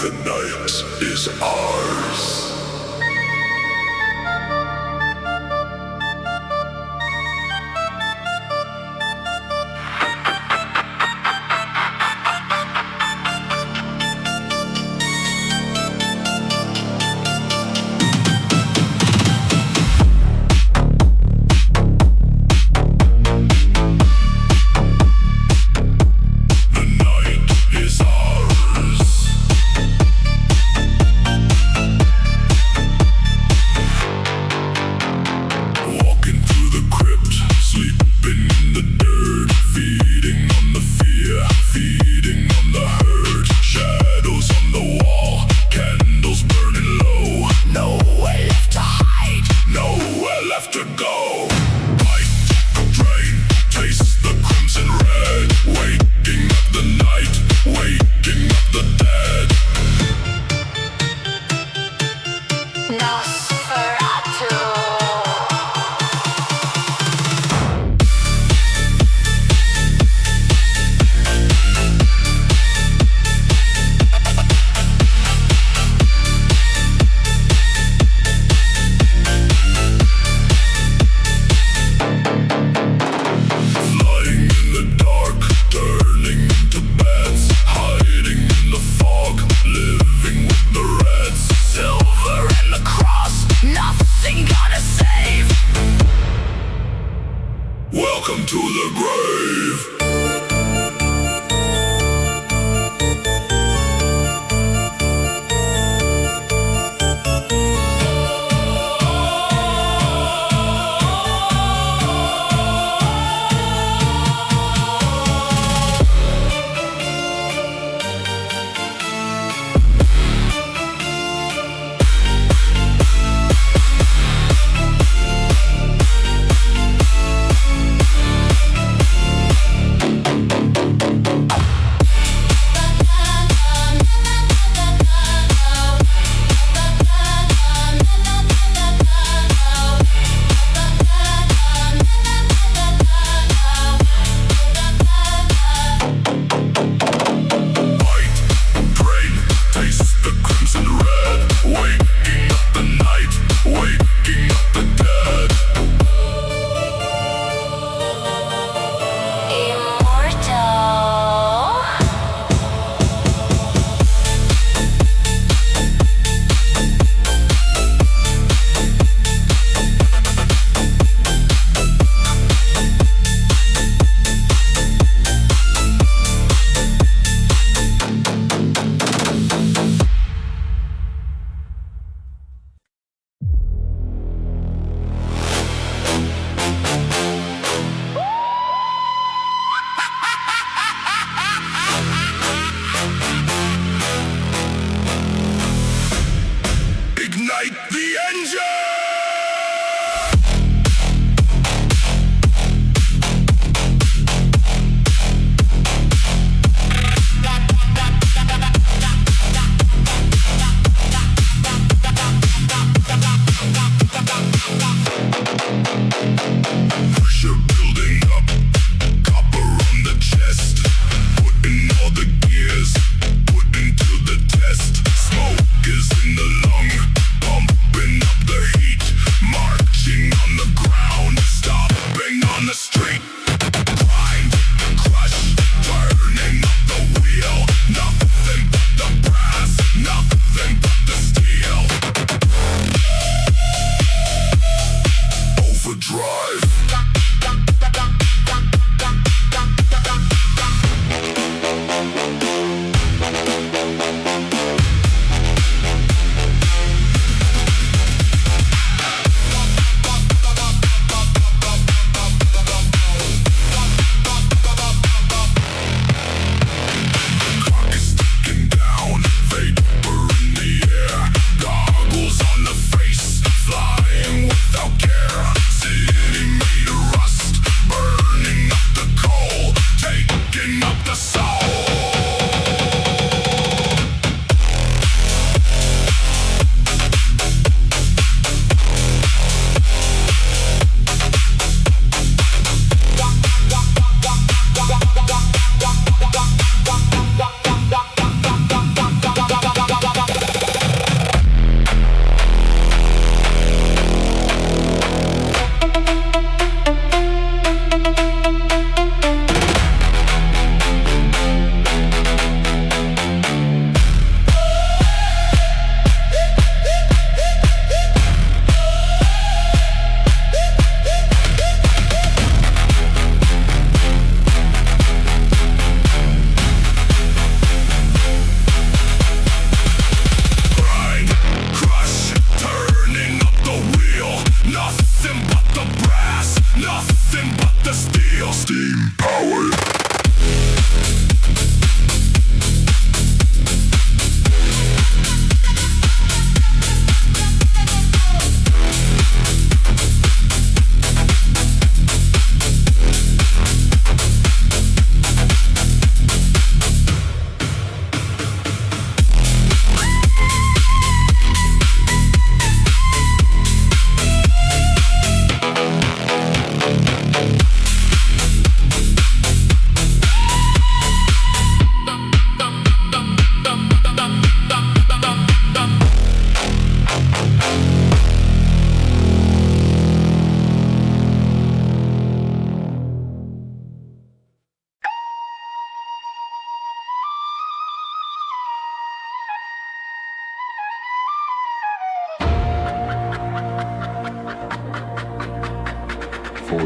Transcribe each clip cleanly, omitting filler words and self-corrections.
The night is ours.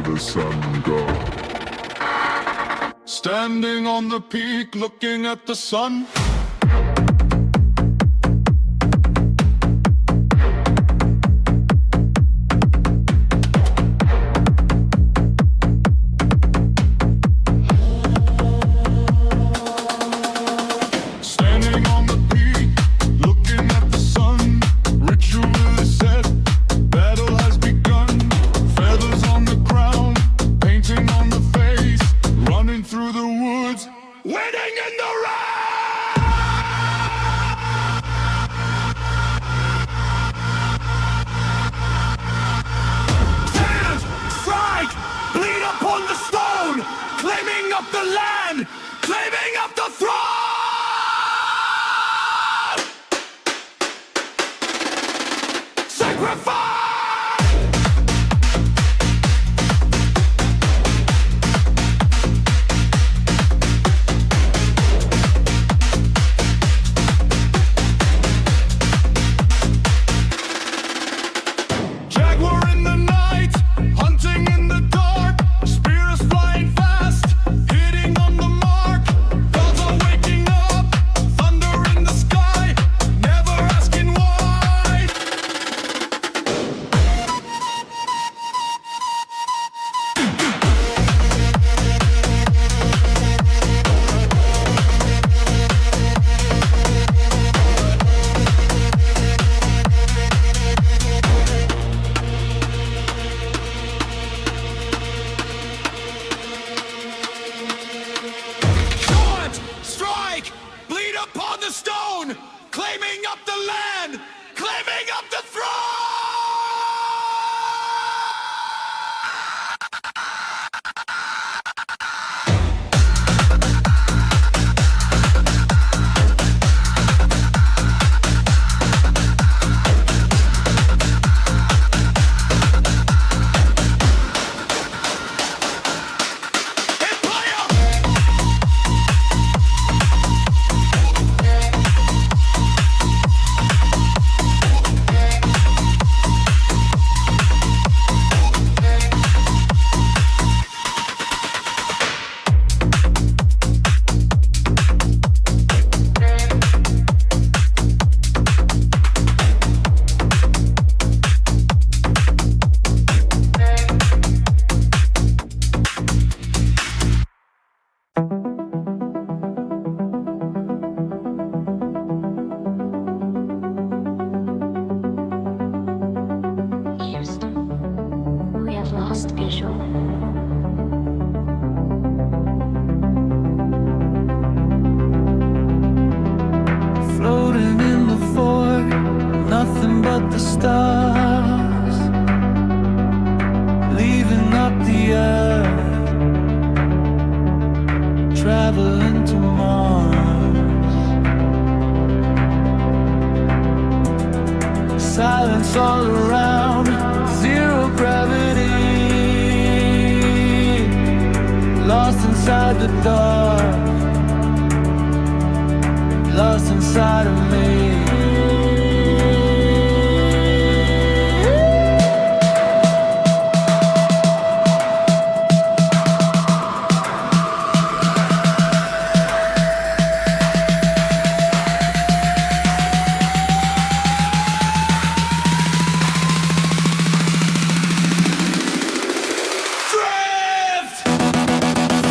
before the sun goes. Standing on the peak, looking at the sun.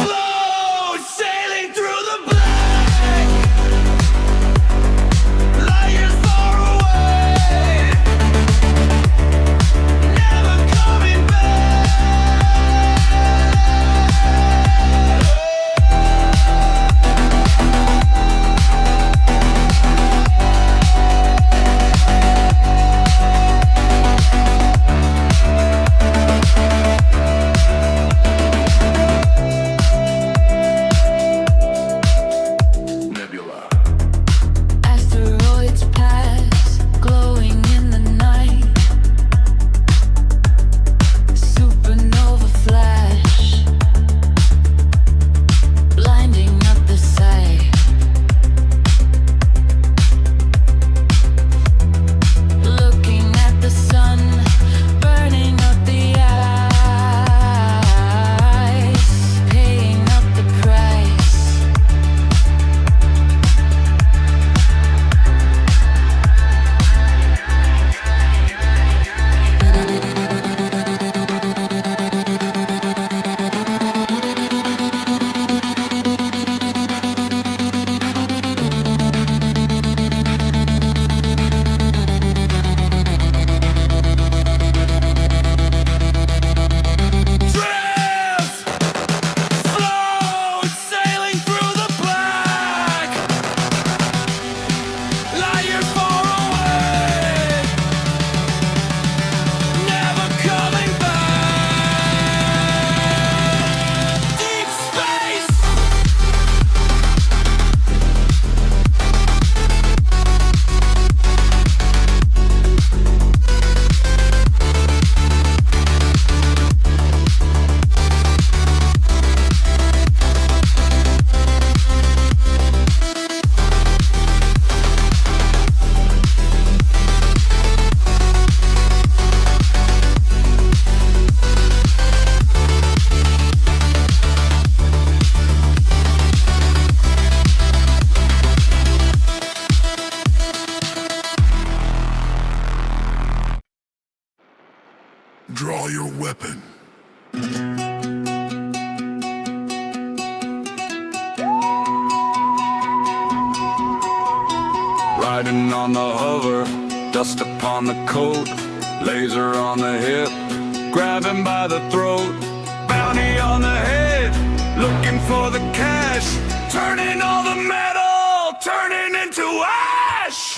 Flow, sailing through the black. riding on the hover, dust upon the coat, laser on the hip, grabbing by the throat, bounty on the head, looking for the cash, turning all the metal, turning into ash.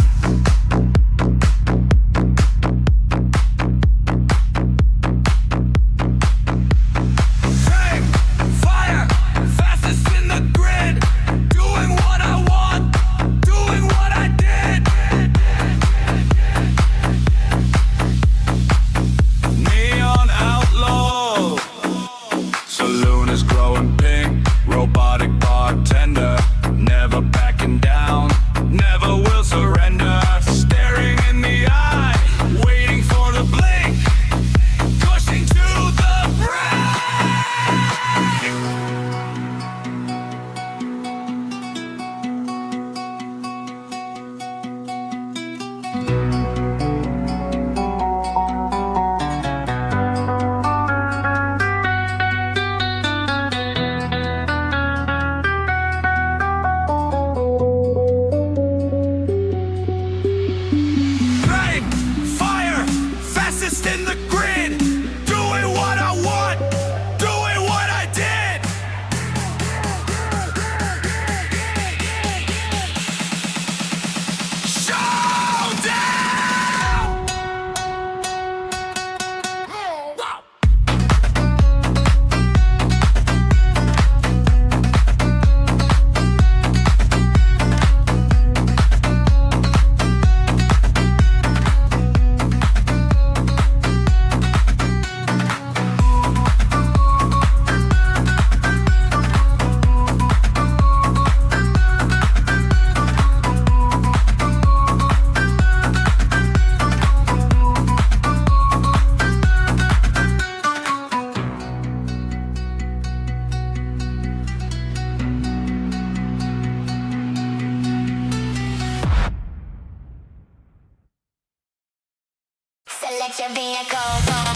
Select your vehicle.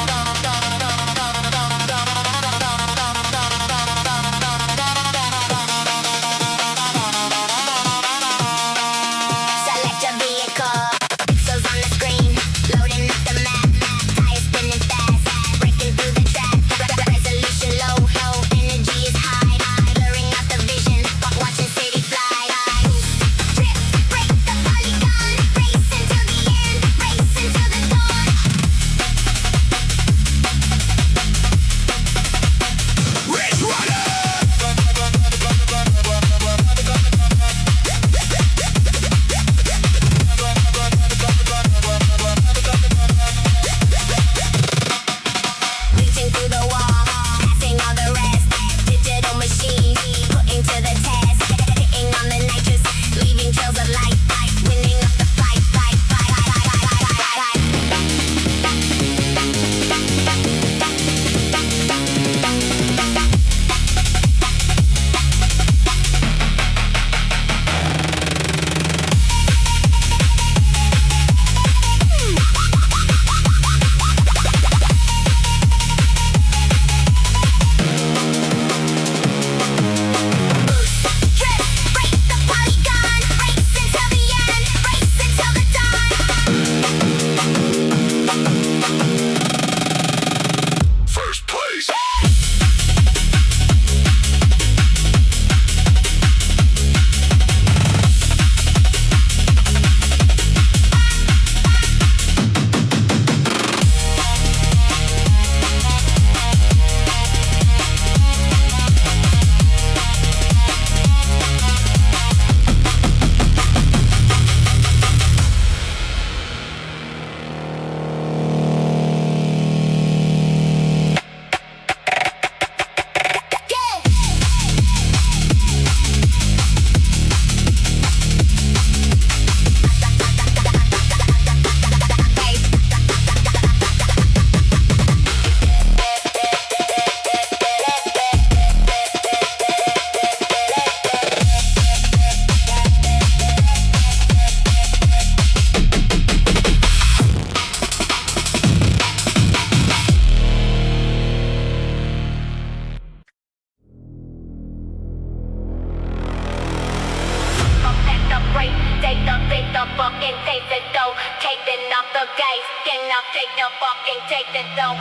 Right. the fucking take the dough, taking off the guys, can now take the fucking take the dough,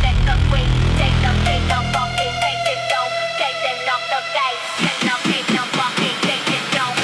take the queen, take the fucking take the dough, taking off the guys, can now take the fucking take the dough.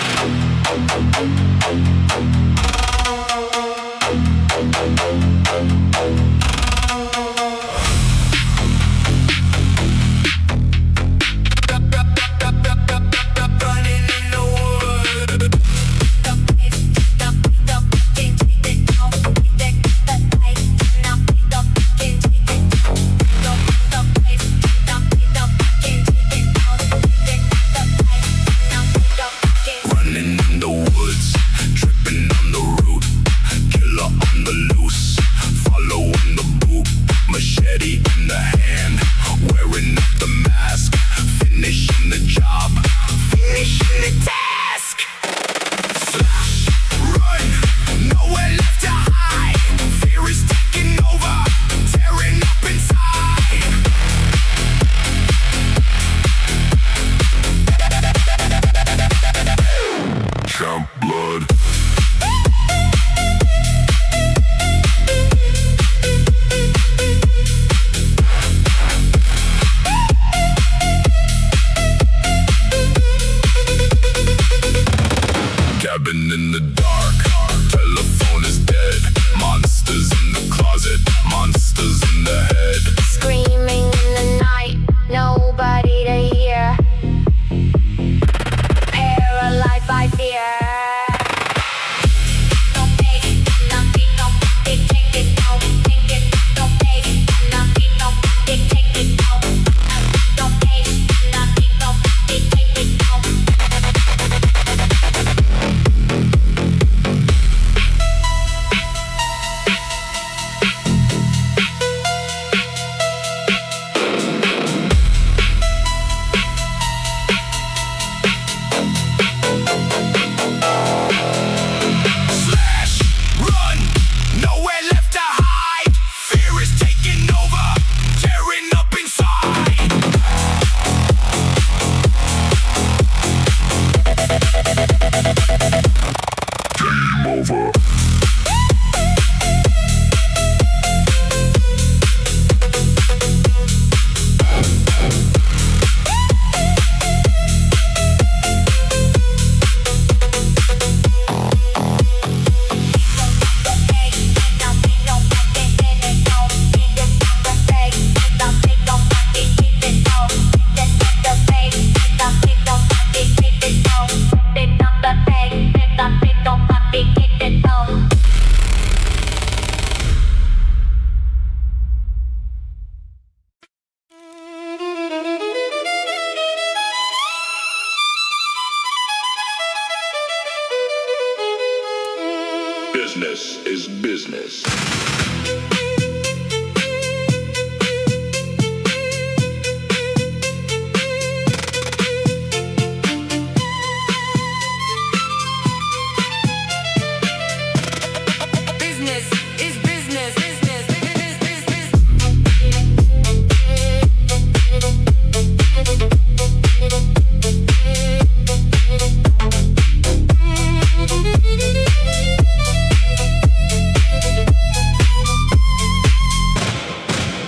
Business is business.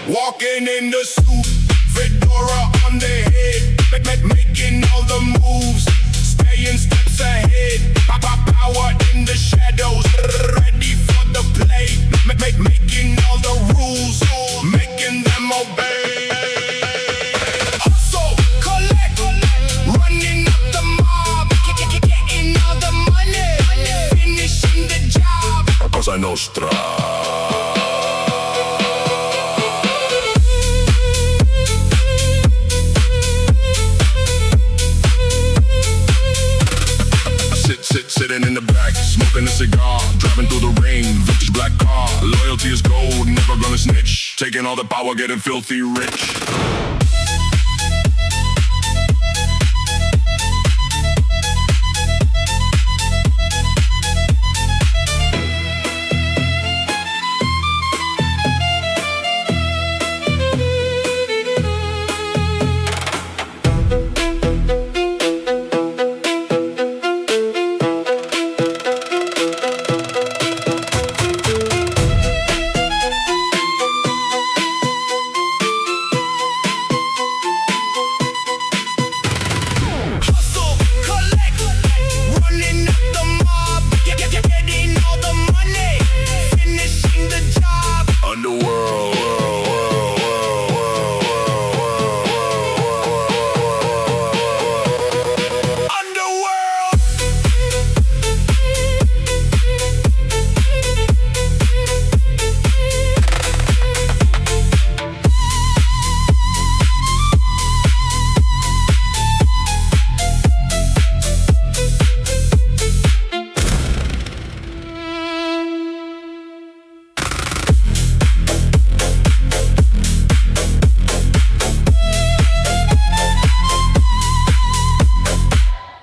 Walking in the suit, fedora on the head, making all the moves, staying steps ahead. Power in the shadows, ready for the play, making all the rules, making them obey. Hustle, collect, running up the mob, getting all the money, finishing the job. Cosa Nostra. Sitting in the back, smoking a cigar, driving through the rain, vintage black car. Loyalty is gold, never gonna snitch. Taking all the power, getting filthy rich.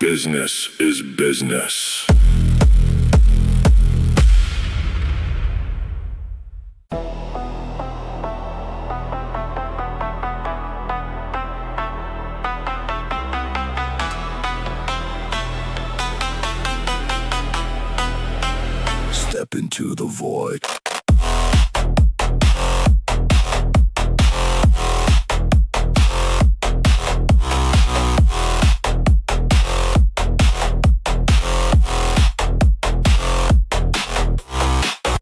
Business is business. Step into the void.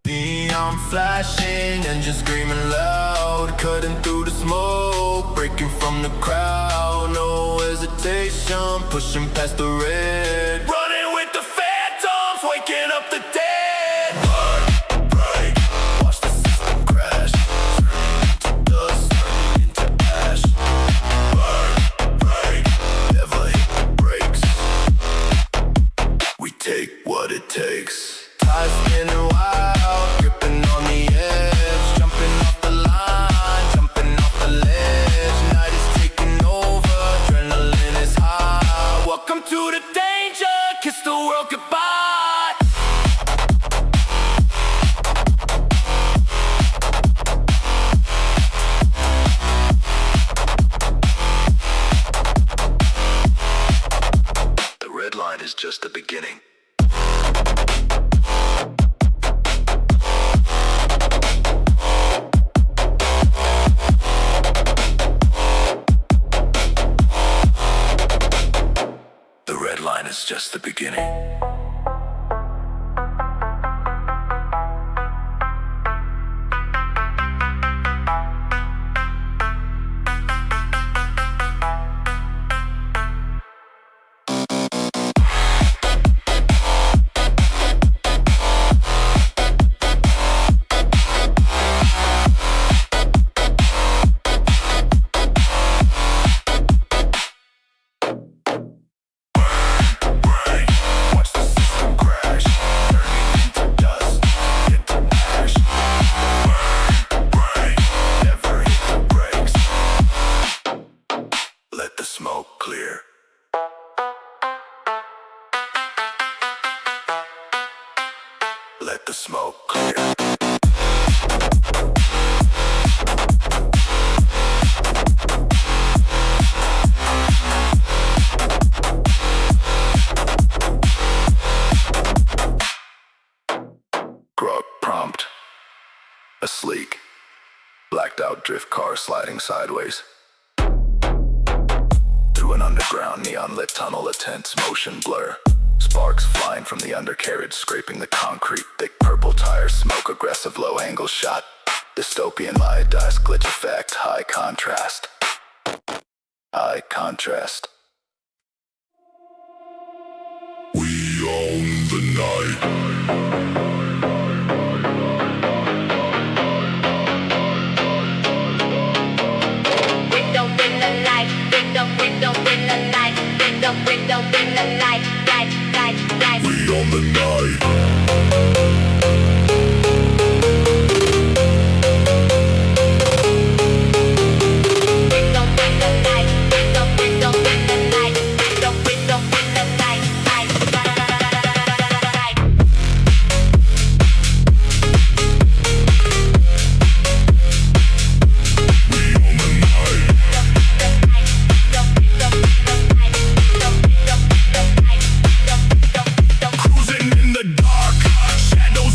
Neon flashing, engine screaming loud, cutting through the smoke, breaking from the crowd. No hesitation, pushing past the red, running with the phantoms, waking up the dead. Takes tires spinning wild, gripping on the edge, jumping off the line, jumping off the ledge. Night is taking over, adrenaline is high. Welcome to the danger, kiss the world goodbye. The red line is just the beginning. It's just the beginning. Let the smoke clear. Grog prompt. A sleek, blacked out drift car sliding sideways through an underground neon lit tunnel, a tense motion blur. Sparks flying from the undercarriage, scraping the concrete. Thick purple tires, smoke, aggressive low-angle shot. Dystopian light, dice, glitch effect, high contrast. High contrast. We own the night. We don't win the night. We don't win the night. We don't win the night. We own the night. Cruising in the dark, shadows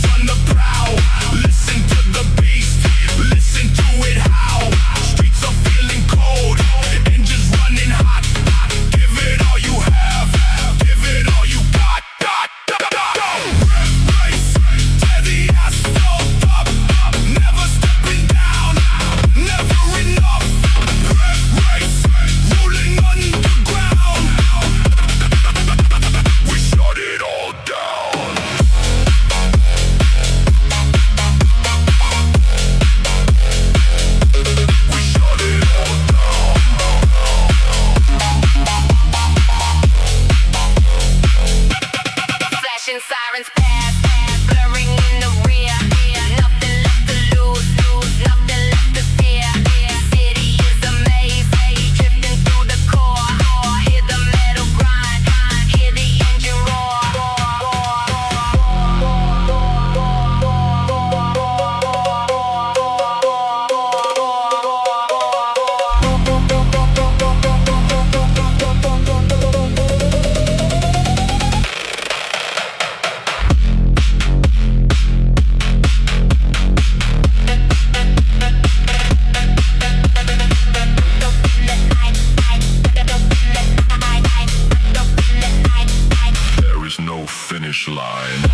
finish line.